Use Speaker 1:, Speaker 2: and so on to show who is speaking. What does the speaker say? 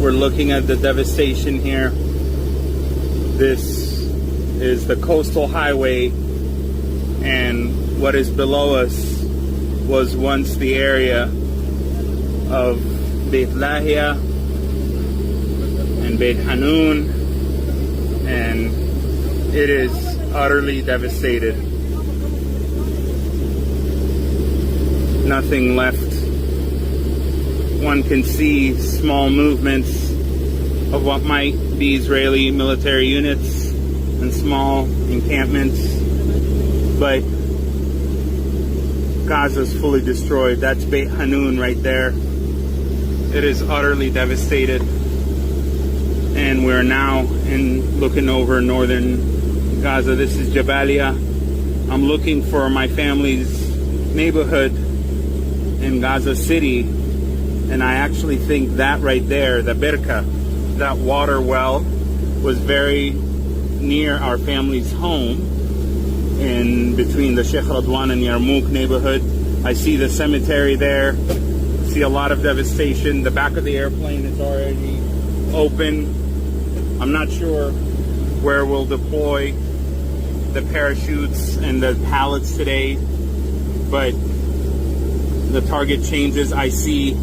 Speaker 1: We're looking at the devastation here. This is the coastal highway, and what is below us was once the area of Beit Lahia and Beit Hanun, and it is utterly devastated. Nothing left. One can see small movements of what might be Israeli military units and small encampments, but Gaza is fully destroyed. That's Beit Hanun right there. It is utterly devastated, and we're now looking over northern Gaza. This is Jabalia. I'm looking for my family's neighborhood in Gaza City, and I actually think that right there, the Birka, that water well, was very near our family's home in between the Sheikh Radwan and Yarmouk neighborhood. I see the cemetery there, see a lot of devastation. The back of the airplane is already open. I'm not sure where we'll deploy the parachutes and the pallets today, but the target changes. I see